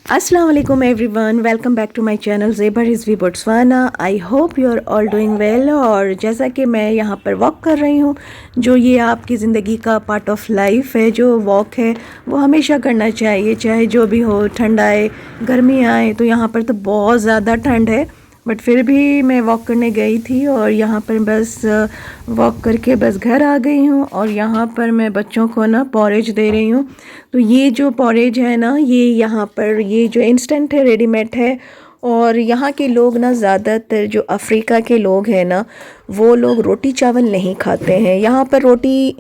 अस्सलाम वालेकुम everyone, welcome back to my channel Zeba Rizvi Botswana. I hope you are all doing well. और जैसा कि मैं यहाँ पर वॉक कर रही हूँ, जो ये आपकी ज़िंदगी का पार्ट ऑफ लाइफ है, जो वॉक है वो हमेशा करना चाहिए, चाहे जो भी हो, ठंड आए गर्मी आए। तो यहाँ पर तो बहुत ज़्यादा ठंड है, बट फिर भी मैं वॉक करने गई थी और यहाँ पर बस वॉक करके बस घर आ गई हूँ। और यहाँ पर मैं बच्चों को ना पॉरेज दे रही हूँ। तो ये जो पॉरेज है ना, ये यहाँ पर ये जो इंस्टेंट है, रेडीमेड है। और यहाँ के लोग ना, ज़्यादातर जो अफ्रीका के लोग हैं ना, वो लोग रोटी चावल नहीं खाते हैं। यहाँ पर रोटी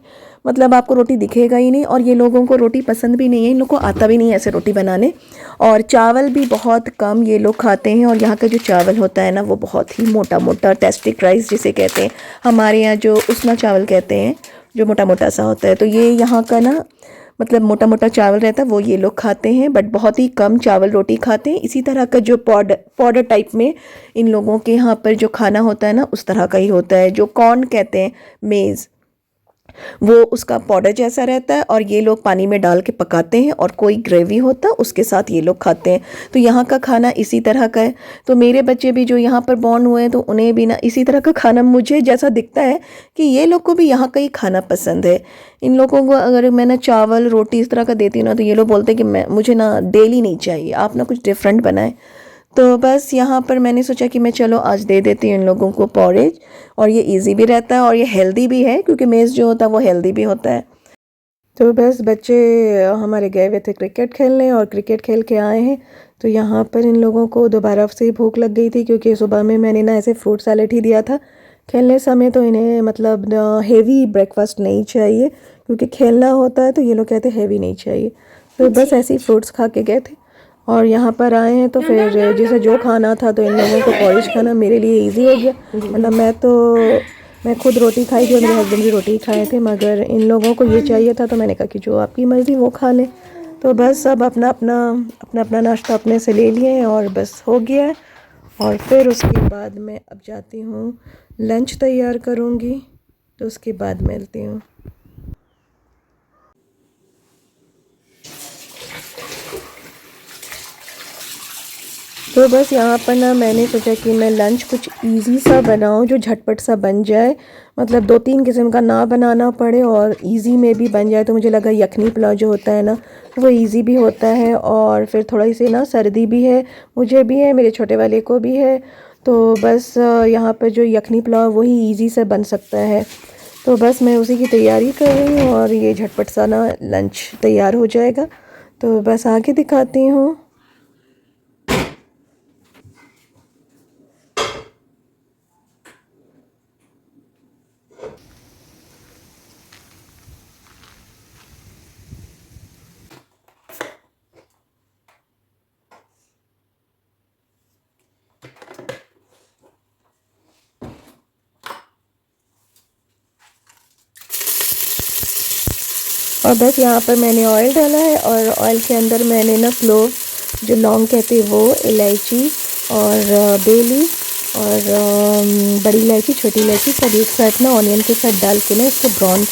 मतलब आपको रोटी दिखेगा ही नहीं, और ये लोगों को रोटी पसंद भी नहीं है, इन लोगों को आता भी नहीं है ऐसे रोटी बनाने। और चावल भी बहुत कम ये लोग खाते हैं। और यहाँ का जो चावल होता है ना, वो बहुत ही मोटा मोटा टेस्टिक राइस जिसे कहते हैं, हमारे यहाँ जो उसना चावल कहते हैं, जो मोटा मोटा सा होता है। तो ये यहाँ का ना मतलब मोटा मोटा चावल रहता है, वो ये लोग खाते हैं, बट बहुत ही कम चावल रोटी खाते हैं। इसी तरह का जो पाउडर पाउडर टाइप में इन लोगों के यहाँ पर जो खाना होता है ना, उस तरह का ही होता है। जो कॉर्न कहते हैं, मेज़, वो उसका पाउडर जैसा रहता है, और ये लोग पानी में डाल के पकाते हैं, और कोई ग्रेवी होता है उसके साथ ये लोग खाते हैं। तो यहाँ का खाना इसी तरह का है। तो मेरे बच्चे भी जो यहाँ पर बॉर्न हुए हैं, तो उन्हें भी ना इसी तरह का खाना मुझे जैसा दिखता है कि ये लोग को भी यहाँ का ही खाना पसंद है। इन लोगों को अगर मैं ना चावल रोटी इस तरह का देती हूँ ना, तो ये लोग बोलते हैं कि मुझे ना डेली नहीं चाहिए, आप ना कुछ डिफरेंट बनाएं। तो बस यहाँ पर मैंने सोचा कि मैं चलो आज दे देती हूँ इन लोगों को पॉरेज। और ये इजी भी रहता है और ये हेल्दी भी है, क्योंकि मेज़ जो होता है वो हेल्दी भी होता है। तो बस बच्चे हमारे गए हुए थे क्रिकेट खेलने, और क्रिकेट खेल के आए हैं। तो यहाँ पर इन लोगों को दोबारा से भूख लग गई थी, क्योंकि सुबह में मैंने ना ऐसे फ्रूट सैलेड ही दिया था खेलने समय। तो इन्हें मतलब हेवी ब्रेकफास्ट नहीं चाहिए, क्योंकि खेलना होता है, तो ये लोग कहते हेवी नहीं चाहिए। तो बस ऐसे ही फ्रूट्स खा के गए थे। और यहाँ पर आए हैं तो फिर जिसे जो खाना था, तो इन लोगों को पॉरिश खाना मेरे लिए इजी हो गया। मतलब मैं खुद रोटी खाई थी और मेरे हस्बैंड भी रोटी खाए थे, मगर इन लोगों को ये चाहिए था, तो मैंने कहा कि जो आपकी मर्ज़ी वो खा लें। तो बस सब अपना अपना अपना अपना नाश्ता अपने से ले लिए हैं, और बस हो गया है। और फिर उसके बाद मैं अब जाती हूँ लंच तैयार करूँगी, तो उसके बाद मिलती हूँ। तो बस यहाँ पर ना मैंने सोचा कि मैं लंच कुछ इजी सा बनाऊँ, जो झटपट सा बन जाए, मतलब 2-3 किस्म का ना बनाना पड़े और इजी में भी बन जाए। तो मुझे लगा यखनी पुलाव जो होता है ना, वो इजी भी होता है, और फिर थोड़ी सी ना सर्दी भी है, मुझे भी है, मेरे छोटे वाले को भी है। तो बस यहाँ पर जो यखनी पुलाव वही ईज़ी से बन सकता है। तो बस मैं उसी की तैयारी कर रही हूँ, और ये झटपट सा ना लंच तैयार हो जाएगा। तो बस आगे दिखाती हूँ। और बस यहाँ पर मैंने ऑयल डाला है, और ऑयल के अंदर मैंने ना क्लोव, जो लौंग कहते हैं वो, इलायची और बे लीफ और बड़ी इलायची, छोटी इलायची, सब एक साथ ना ऑनियन के साथ डाल के ना इसको ब्राउन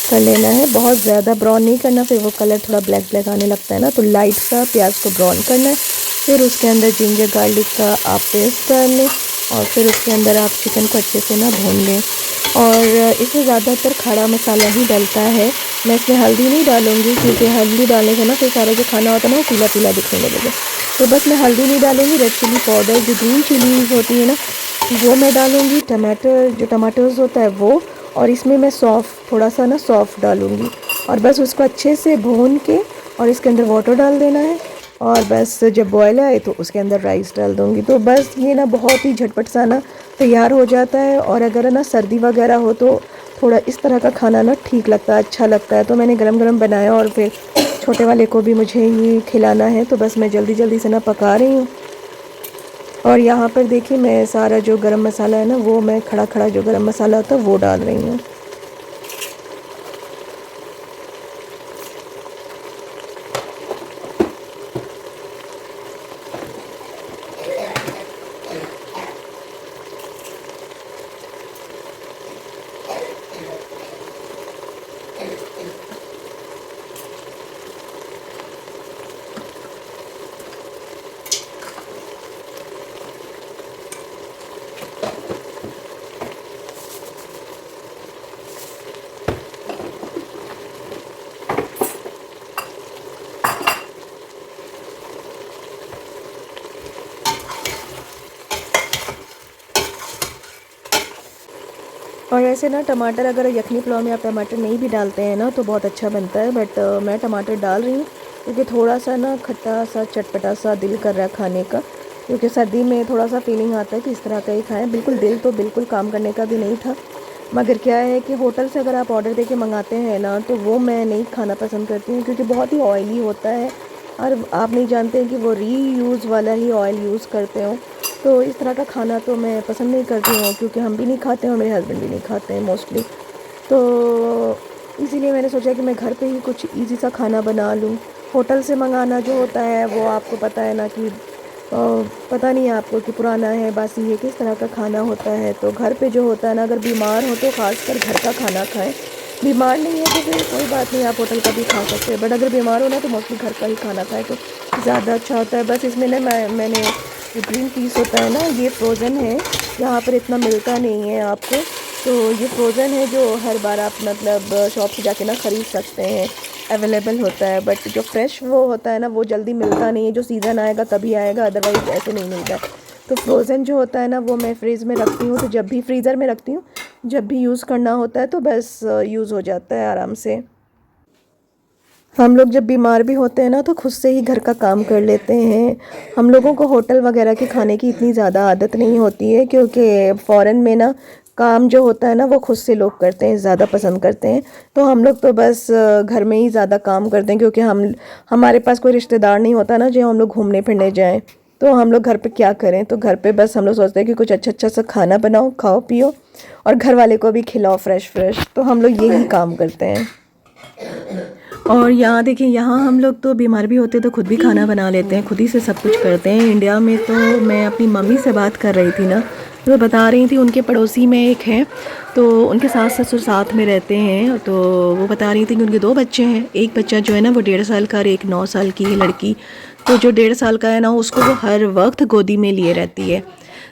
कर लेना है। बहुत ज़्यादा ब्राउन नहीं करना, फिर वो कलर थोड़ा ब्लैक ब्लैक आने लगता है ना। तो लाइट सा प्याज को ब्राउन करना है। फिर उसके अंदर जिंजर गार्लिक का आप पेस्ट डाल लें, और फिर उसके अंदर आप चिकन को अच्छे से ना भून लें। और इसमें ज़्यादातर खड़ा मसाला ही डलता है। मैं इसमें हल्दी नहीं डालूँगी, क्योंकि हल्दी डालने से ना फिर सारा जो खाना होता है ना वो पीला पीला दिखने लगेगा। तो बस मैं हल्दी नहीं डालूँगी, रेड चिली पाउडर, जो ग्रीन चिलीज़ होती है ना, वो मैं डालूँगी। टमाटर, जो टमाटर्स होता है वो, और इसमें मैं सौंफ, थोड़ा सा ना सौंफ डालूँगी। और बस उसको अच्छे से भून के, और इसके अंदर वाटर डाल देना है। और बस जब बॉयल आए तो उसके अंदर राइस डाल दूँगी। तो बस ये ना बहुत ही झटपट सा ना तैयार हो जाता है। और अगर ना सर्दी वगैरह हो तो थोड़ा इस तरह का खाना ना ठीक लगता है, अच्छा लगता है। तो मैंने गरम गरम बनाया, और फिर छोटे वाले को भी मुझे ये खिलाना है, तो बस मैं जल्दी जल्दी से ना पका रही हूँ। और यहाँ पर देखिए, मैं सारा जो गरम मसाला है ना, वो मैं खड़ा खड़ा जो गरम मसाला होता है वो डाल रही हूँ। और वैसे ना टमाटर अगर यखनी पुलाव में आप टमाटर नहीं भी डालते हैं ना तो बहुत अच्छा बनता है, बट मैं टमाटर डाल रही हूँ क्योंकि थोड़ा सा ना खट्टा सा चटपटा सा दिल कर रहा है खाने का, क्योंकि सर्दी में थोड़ा सा फीलिंग आता है कि इस तरह का ही खाएं। बिल्कुल दिल तो बिल्कुल काम करने का भी नहीं था, मगर क्या है कि होटल से अगर आप ऑर्डर देके मंगाते हैं ना तो वो मैं नहीं खाना पसंद करती हूँ, क्योंकि बहुत ही ऑयली होता है और आप नहीं जानते हैं कि वो रीयूज़ वाला ही ऑयल यूज़ करते हो। तो इस तरह का खाना तो मैं पसंद नहीं करती हूँ, क्योंकि हम भी नहीं खाते हैं और मेरे हस्बैंड भी नहीं खाते हैं मोस्टली। तो इसीलिए मैंने सोचा कि मैं घर पे ही कुछ इजी सा खाना बना लूँ। होटल से मंगाना जो होता है वो आपको पता है ना कि पता नहीं है आपको कि पुराना है बासी है, किस तरह का खाना होता है। तो घर पे जो होता है ना, अगर बीमार हो तो ख़ासकर घर का खाना खाएं। बीमार नहीं है तो फिर कोई बात नहीं, आप होटल का भी खा सकते हैं, बट अगर बीमार हो ना तो मोस्टली घर का ही खाना खाएं तो ज़्यादा अच्छा होता है। बस इसमें ना मैंने जो ग्रीन पीस होता है ना, ये फ्रोज़न है, यहाँ पर इतना मिलता नहीं है आपको। तो ये फ्रोज़न है जो हर बार आप मतलब शॉप से जाके ना ख़रीद सकते हैं, अवेलेबल होता है। बट जो फ्रेश वो होता है ना वो जल्दी मिलता नहीं है, जो सीज़न आएगा तभी आएगा, अदरवाइज़ ऐसे नहीं मिलता है। तो फ्रोज़न जो होता है ना वो मैं फ्रीज़ में रखती हूँ, तो जब भी फ्रीज़र में रखती हूँ, जब भी यूज़ करना होता है तो बस यूज़ हो जाता है आराम से। हम लोग जब बीमार भी होते हैं ना तो खुद से ही घर का काम कर लेते हैं। हम लोगों को होटल वगैरह के खाने की इतनी ज़्यादा आदत नहीं होती है, क्योंकि फ़ॉरेन में ना काम जो होता है ना वो खुद से लोग करते हैं, ज़्यादा पसंद करते हैं। तो हम लोग तो बस घर में ही ज़्यादा काम करते हैं, क्योंकि हमारे पास कोई रिश्तेदार नहीं होता ना जो हम लोग घूमने फिरने जाएं। तो हम लोग घर पे क्या करें, तो घर पे बस हम लोग सोचते हैं कि कुछ अच्छा अच्छा सा खाना बनाओ, खाओ पियो और घर वाले को भी खिलाओ फ्रेश फ्रेश। तो हम लोग यही काम करते हैं। और यहाँ देखिए, यहाँ हम लोग तो बीमार भी होते तो खुद भी खाना बना लेते हैं, खुद ही से सब कुछ करते हैं। इंडिया में तो मैं अपनी मम्मी से बात कर रही थी ना, तो बता रही थी उनके पड़ोसी में एक है, तो उनके सास ससुर साथ में रहते हैं। तो वो बता रही थी कि उनके 2 बच्चे हैं, एक बच्चा जो है ना वो 1.5 साल का और एक 9 साल की है लड़की। तो जो 1.5 साल का है ना उसको वो हर वक्त गोदी में लिए रहती है।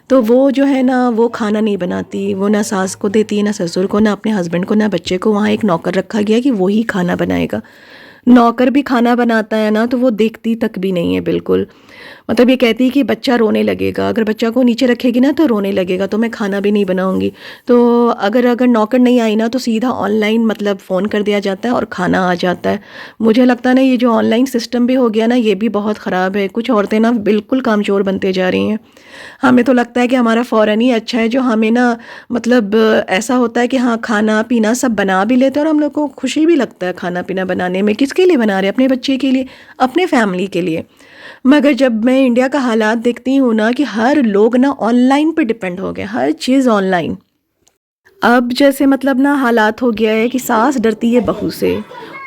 तो वो जो है ना वो खाना नहीं बनाती, वो ना सास को देती है, ना ससुर को, ना अपने हस्बैंड को, ना बच्चे को। वहाँ एक नौकर रखा गया कि वो ही खाना बनाएगा। नौकर भी खाना बनाता है ना तो वो देखती तक भी नहीं है बिल्कुल। मतलब ये कहती है कि बच्चा रोने लगेगा, अगर बच्चा को नीचे रखेगी ना तो रोने लगेगा, तो मैं खाना भी नहीं बनाऊंगी। तो अगर नौकर नहीं आई ना तो सीधा ऑनलाइन मतलब फ़ोन कर दिया जाता है और खाना आ जाता है। मुझे लगता है ना ये जो ऑनलाइन सिस्टम भी हो गया ना ये भी बहुत ख़राब है। कुछ औरतें ना बिल्कुल कामचोर बनते जा रही हैं। हमें तो लगता है कि हमारा फ़ौरन ही अच्छा है, जो हमें ना मतलब ऐसा होता है कि हाँ खाना पीना सब बना भी लेते हैं और हम लोग को खुशी भी लगता है खाना पीना बनाने में। किसके लिए बना रहे हैं? अपने बच्चे के लिए, अपने फैमिली के लिए। मगर जब मैं इंडिया का हालात देखती हूँ ना कि हर लोग ना ऑनलाइन पे डिपेंड हो गए, हर चीज़ ऑनलाइन। अब जैसे मतलब ना हालात हो गया है कि सास डरती है बहू से,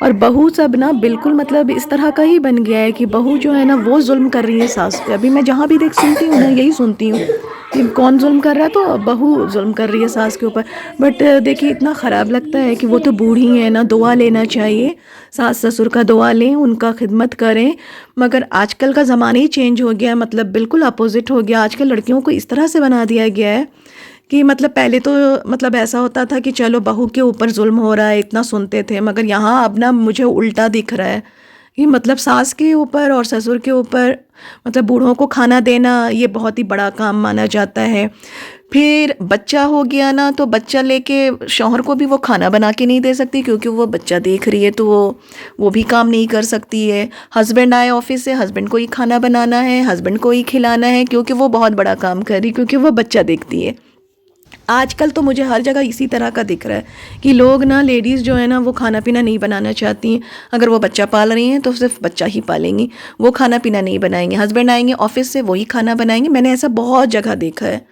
और बहू सब ना बिल्कुल मतलब इस तरह का ही बन गया है कि बहू जो है ना वो जुल्म कर रही है सास पे। अभी मैं जहाँ भी सुनती हूँ ना यही सुनती हूँ कि कौन जुल्म कर रहा है, तो बहू जुल्म कर रही है सास के ऊपर। बट देखिए इतना ख़राब लगता है कि वो तो बूढ़ी है ना, दुआ लेना चाहिए, सास ससुर का दुआ लें, उनका खिदमत करें। मगर आजकल का ज़माना ही चेंज हो गया है, मतलब बिल्कुल अपोजिट हो गया। आजकल लड़कियों को इस तरह से बना दिया गया है कि मतलब पहले तो मतलब ऐसा होता था कि चलो बहू के ऊपर जुल्म हो रहा है, इतना सुनते थे। मगर यहाँ अब ना मुझे उल्टा दिख रहा है कि मतलब सास के ऊपर और ससुर के ऊपर मतलब बूढ़ों को खाना देना ये बहुत ही बड़ा काम माना जाता है। फिर बच्चा हो गया ना तो बच्चा लेके शौहर को भी वो खाना बना के नहीं दे सकती, क्योंकि वो बच्चा देख रही है, तो वो भी काम नहीं कर सकती है। हस्बैंड आए ऑफिस से, हस्बैंड को ही खाना बनाना है, हस्बैंड को ही खिलाना है, क्योंकि वो बहुत बड़ा काम कर रही, क्योंकि वो बच्चा देखती है। आजकल तो मुझे हर जगह इसी तरह का दिख रहा है कि लोग ना, लेडीज़ जो है ना वो खाना पीना नहीं बनाना चाहती हैं। अगर वो बच्चा पाल रही हैं तो सिर्फ बच्चा ही पालेंगी, वो खाना पीना नहीं बनाएंगे। हस्बैंड आएंगे ऑफिस से, वही खाना बनाएंगे। मैंने ऐसा बहुत जगह देखा है।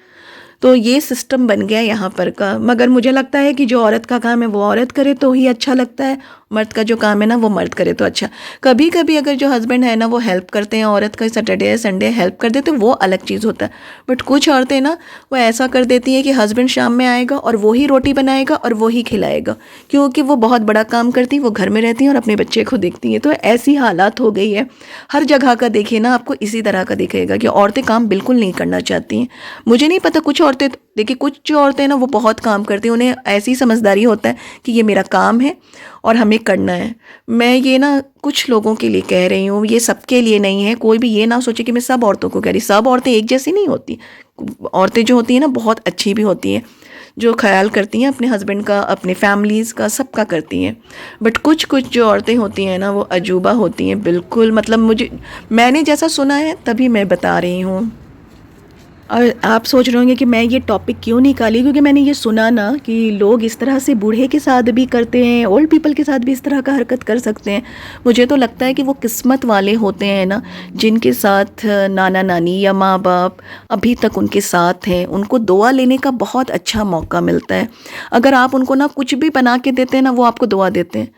तो ये सिस्टम बन गया यहाँ पर का। मगर मुझे लगता है कि जो औरत का काम है वो औरत करे तो ही अच्छा लगता है, मर्द का जो काम है ना वो मर्द करे तो अच्छा। कभी कभी अगर जो हस्बैंड है ना वो हेल्प करते हैं औरत का, सैटरडे या संडे हेल्प कर देते, वो अलग चीज़ होता है। बट कुछ औरतें ना वो ऐसा कर देती हैं कि हस्बैंड शाम में आएगा और वो ही रोटी बनाएगा और वो ही खिलाएगा, क्योंकि वो बहुत बड़ा काम करती हैं, वो घर में रहती हैं और अपने बच्चे को देखती हैं। तो ऐसी हालात हो गई है हर जगह का। देखिए ना आपको इसी तरह का दिखेगा कि औरतें काम बिल्कुल नहीं करना चाहती हैं। मुझे नहीं पता, कुछ औरतें देखिए, कुछ जो औरतें ना वो बहुत काम करती हैं, उन्हें ऐसी समझदारी होता है कि ये मेरा काम है और हमें करना है। मैं ये ना कुछ लोगों के लिए कह रही हूँ, ये सबके लिए नहीं है। कोई भी ये ना सोचे कि मैं सब औरतों को कह रही। सब औरतें एक जैसी नहीं होती, औरतें जो होती हैं ना बहुत अच्छी भी होती हैं। जो ख्याल करती हैं अपने हस्बैंड का, अपने फैमिलीज़ का, सबका करती हैं। बट कुछ कुछ जो औरतें होती हैं ना वो अजूबा होती हैं बिल्कुल, मतलब मैंने जैसा सुना है तभी मैं बता रही हूँ। और आप सोच रहे होंगे कि मैं ये टॉपिक क्यों निकाली, क्योंकि मैंने ये सुना ना कि लोग इस तरह से बूढ़े के साथ भी करते हैं, ओल्ड पीपल के साथ भी इस तरह का हरकत कर सकते हैं। मुझे तो लगता है कि वो किस्मत वाले होते हैं ना, जिनके साथ नाना नानी या माँ बाप अभी तक उनके साथ हैं, उनको दुआ लेने का बहुत अच्छा मौका मिलता है। अगर आप उनको ना कुछ भी बना के देते हैं ना, वो आपको दुआ देते हैं।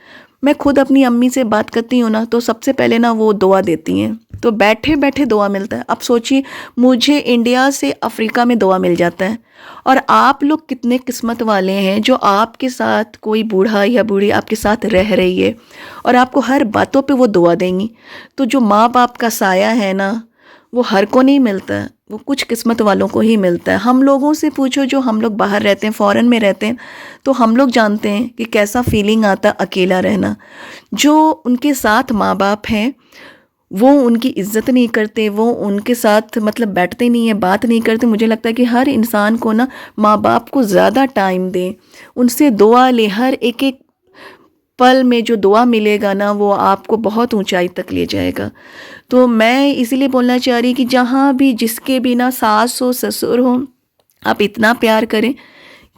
मैं खुद अपनी अम्मी से बात करती हूँ ना, तो सबसे पहले ना वो दुआ देती हैं, तो बैठे बैठे दुआ मिलता है। अब सोचिए, मुझे इंडिया से अफ्रीका में दुआ मिल जाता है, और आप लोग कितने किस्मत वाले हैं जो आपके साथ कोई बूढ़ा या बूढ़ी आपके साथ रह रही है और आपको हर बातों पे वो दुआ देंगी। तो जो माँ बाप का साया है ना, वो हर को नहीं मिलता है, वो कुछ किस्मत वालों को ही मिलता है। हम लोगों से पूछो जो हम लोग बाहर रहते हैं, फ़ॉरेन में रहते हैं, तो हम लोग जानते हैं कि कैसा फीलिंग आता है अकेला रहना। जो उनके साथ माँ बाप हैं वो उनकी इज़्ज़त नहीं करते, वो उनके साथ मतलब बैठते नहीं हैं, बात नहीं करते। मुझे लगता है कि हर इंसान को ना माँ बाप को ज़्यादा टाइम दें, उनसे दुआ ले। हर एक एक पल में जो दुआ मिलेगा ना, वो आपको बहुत ऊंचाई तक ले जाएगा। तो मैं इसीलिए बोलना चाह रही कि जहाँ भी जिसके भी ना सास हो ससुर हो, आप इतना प्यार करें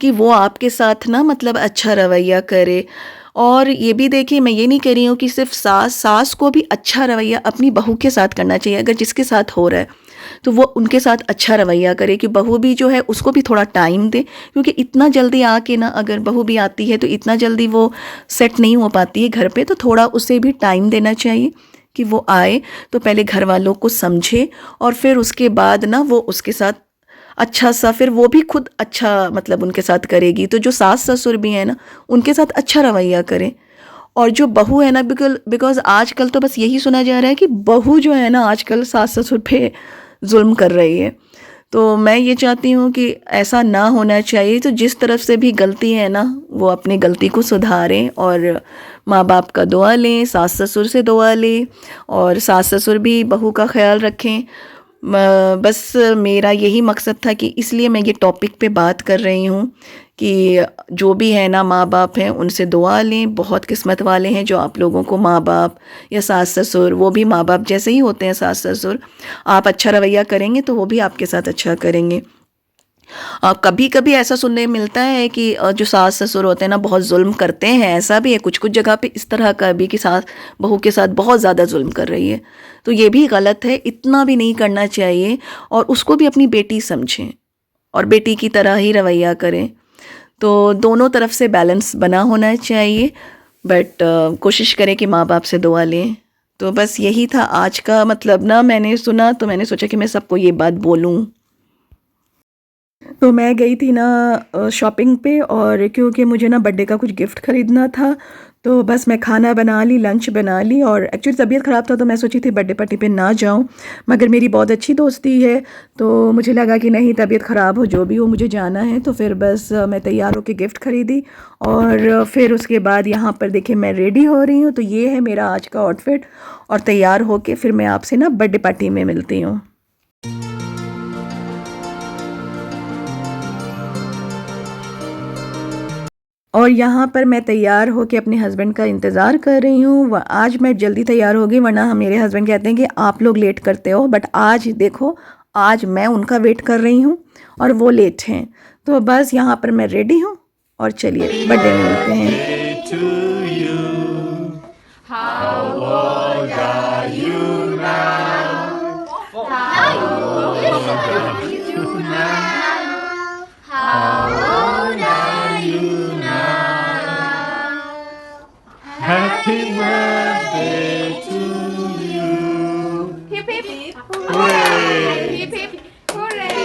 कि वो आपके साथ ना मतलब अच्छा रवैया करे। और ये भी देखिए, मैं ये नहीं कह रही हूँ कि सिर्फ सास को भी अच्छा रवैया अपनी बहू के साथ करना चाहिए। अगर जिसके साथ हो रहा है तो वो उनके साथ अच्छा रवैया करे, कि बहू भी जो है उसको भी थोड़ा टाइम दे, क्योंकि इतना जल्दी आके ना, अगर बहू भी आती है तो इतना जल्दी वो सेट नहीं हो पाती है घर पे, तो थोड़ा उसे भी टाइम देना चाहिए कि वो आए तो पहले घर वालों को समझे, और फिर उसके बाद ना वो उसके साथ अच्छा सा, फिर वो भी खुद अच्छा मतलब उनके साथ करेगी। तो जो सास ससुर भी हैं ना, उनके साथ अच्छा रवैया करें। और जो बहू है ना, बिकॉज आजकल तो बस यही सुना जा रहा है कि बहू जो है ना आजकल सास ससुर पे जुल्म कर रही है। तो मैं ये चाहती हूँ कि ऐसा ना होना चाहिए। तो जिस तरफ से भी गलती है ना, वो अपनी गलती को सुधारें और माँ बाप का दुआ लें, सास ससुर से दुआ लें, और सास ससुर भी बहू का ख्याल रखें। बस मेरा यही मकसद था कि इसलिए मैं ये टॉपिक पे बात कर रही हूँ कि जो भी है ना माँ बाप हैं, उनसे दुआ लें। बहुत किस्मत वाले हैं जो आप लोगों को माँ बाप या सास ससुर, वो भी माँ बाप जैसे ही होते हैं सास ससुर। आप अच्छा रवैया करेंगे तो वो भी आपके साथ अच्छा करेंगे। कभी कभी ऐसा सुनने मिलता है कि जो सास ससुर होते हैं ना बहुत जुल्म करते हैं, ऐसा भी है कुछ कुछ जगह पे इस तरह का भी कि सास बहू के साथ बहुत ज़्यादा जुल्म कर रही है। तो ये भी गलत है, इतना भी नहीं करना चाहिए, और उसको भी अपनी बेटी समझें और बेटी की तरह ही रवैया करें। तो दोनों तरफ से बैलेंस बना होना चाहिए, बट कोशिश करें कि माँ बाप से दुआ लें। तो बस यही था आज का मतलब ना, मैंने सुना तो मैंने सोचा कि मैं सबको ये बात बोलूँ। तो मैं गई थी ना शॉपिंग पे, और क्योंकि मुझे ना बर्थडे का कुछ गिफ्ट ख़रीदना था, तो बस मैं खाना बना ली, लंच बना ली। और एक्चुअली तबीयत ख़राब था तो मैं सोची थी बर्थडे पार्टी पे ना जाऊं, मगर मेरी बहुत अच्छी दोस्ती है तो मुझे लगा कि नहीं, तबीयत ख़राब हो जो भी हो मुझे जाना है। तो फिर बस मैं तैयार होकर गिफ्ट ख़रीदी, और फिर उसके बाद यहाँ पर देखिए मैं रेडी हो रही हूँ। तो ये है मेरा आज का आउटफिट, और तैयार होकर फिर मैं आपसे ना बर्थडे पार्टी में मिलती हूँ। और यहाँ पर मैं तैयार होके अपने हस्बैंड का इंतज़ार कर रही हूँ। आज मैं जल्दी तैयार हो गई, वरना हम मेरे हस्बैंड कहते हैं कि आप लोग लेट करते हो, बट आज देखो, आज मैं उनका वेट कर रही हूँ और वो लेट हैं। तो बस यहाँ पर मैं रेडी हूँ, और चलिए बर्थडे में मिलते हैं। Happy birthday to you. Hip hip Hooray! hip hip hooray!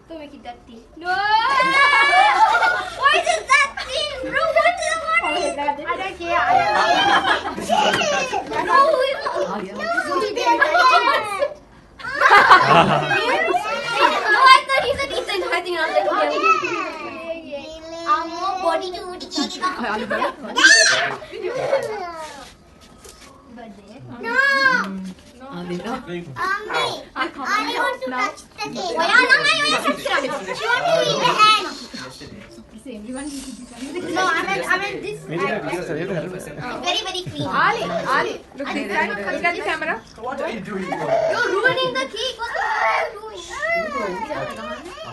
Go make it dirty. No! Why is it dirty? Bro, what do you want? I don't care. I don't care. No, no, I thought he said he's hiding. I was like, okay. Body to no. Ali wants to touch the cake. She wants to eat the egg. No, I meant this. Very, very clean. Ali, look this side. Look at the camera. What are you doing? You're ruining the cake. What are you doing?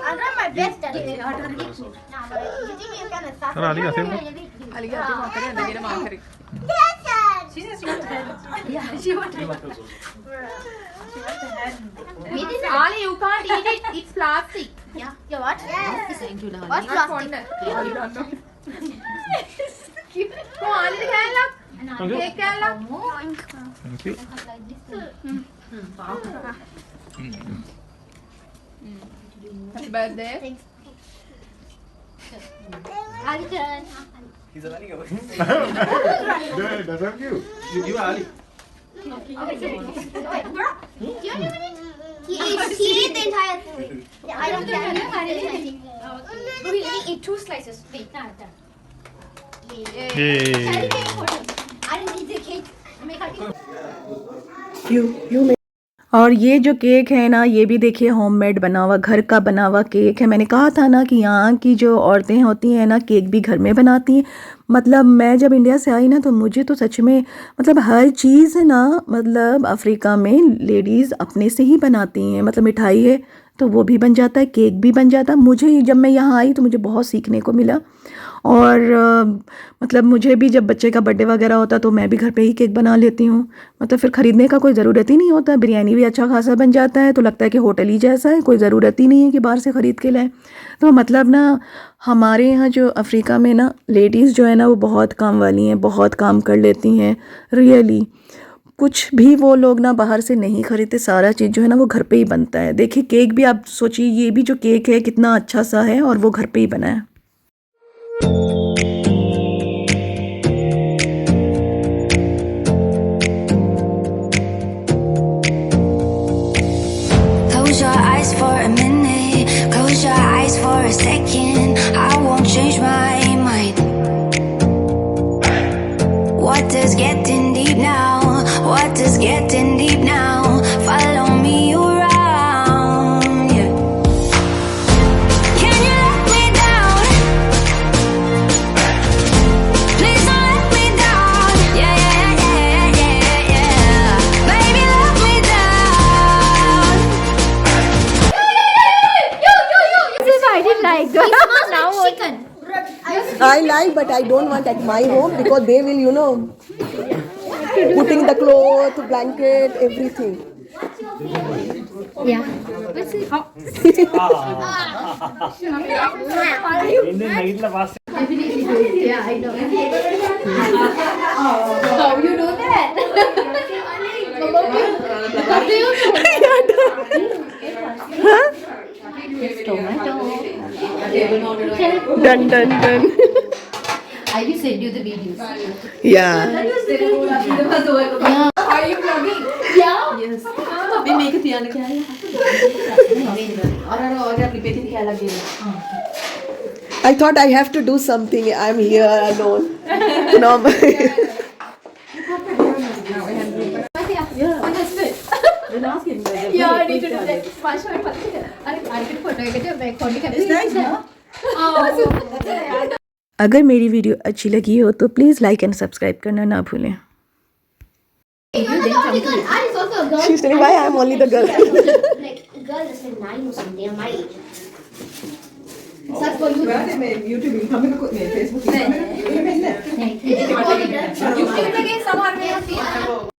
I'll try my best at it. You think you can assassinate? Ali, I think. Ali, get the marker and get a marker. She wants to Ali, you can't eat it. It's plastic. Yeah. Yeah, what? Yes. What's Not plastic? I don't know. Come on, Ali, the can look. Cake can look. Thank you. Happy birthday. Thanks. Ali turn. He's running away. Yeah, that's not you. You are Ali. He ate the entire thing. I don't care. We eat 2 slices. Wait, Yay. I didn't eat the cake. और ये जो cake है ना, ये भी देखिए homemade बना हुआ, घर का बना हुआ केक है। मैंने कहा था ना कि यहाँ की जो औरतें होती हैं ना, केक भी घर में बनाती हैं। मतलब मैं जब इंडिया से आई ना, तो मुझे तो सच में मतलब हर चीज़ ना, मतलब अफ्रीका में लेडीज़ अपने से ही बनाती हैं। मतलब मिठाई है तो वो भी बन जाता है, केक भी बन जाता है। मुझे जब मैं यहाँ आई तो मुझे बहुत सीखने को मिला। और मतलब मुझे भी जब बच्चे का बर्थडे वगैरह होता तो मैं भी घर पे ही केक बना लेती हूँ। मतलब फिर ख़रीदने का कोई ज़रूरत ही नहीं होता। बिरयानी भी अच्छा खासा बन जाता है, तो लगता है कि होटल ही जैसा है, कोई ज़रूरत ही नहीं है कि बाहर से ख़रीद के लाएं। तो मतलब ना हमारे यहाँ जो अफ्रीका में ना लेडीज़ जो है ना, वो बहुत काम वाली हैं, बहुत काम कर लेती हैं रियली। कुछ भी वो लोग ना बाहर से नहीं ख़रीदते, सारा चीज़ जो है ना वो घर पे ही बनता है। देखिए केक भी आप सोचिए, ये भी जो केक है कितना अच्छा सा है और वो घर पे ही बना है। Close your eyes for a minute, close your eyes for a second. I won't change my mind. What does getting deep now? What does getting deep now? Follow me around, yeah. Can you let me down? Please don't let me down. Yeah, yeah, yeah, yeah, yeah. Baby, let me down. This is why I didn't like. It smells like chicken. I like, but I don't want at my home because they will, you know, putting the cloth, blanket, everything. Yeah. Let's see. Yeah, I know. How you do that? How do you do? Done, done, done. I will send you the videos. Yeah. Are you vlogging? Yeah. Yes. We make it here. I thought I have to do something. I'm here alone. No, Yeah, I need to do that. I can photo it's nice, no? अगर मेरी video अच्छी लगी हो तो please like and subscribe करना ना भूलें। You're the only girl. Ali's also a girl. she's telling why I'm only the girl. Like, a girl is like 9 or something, I'm my age. That's for you. YouTube Facebook YouTube again, someone will see.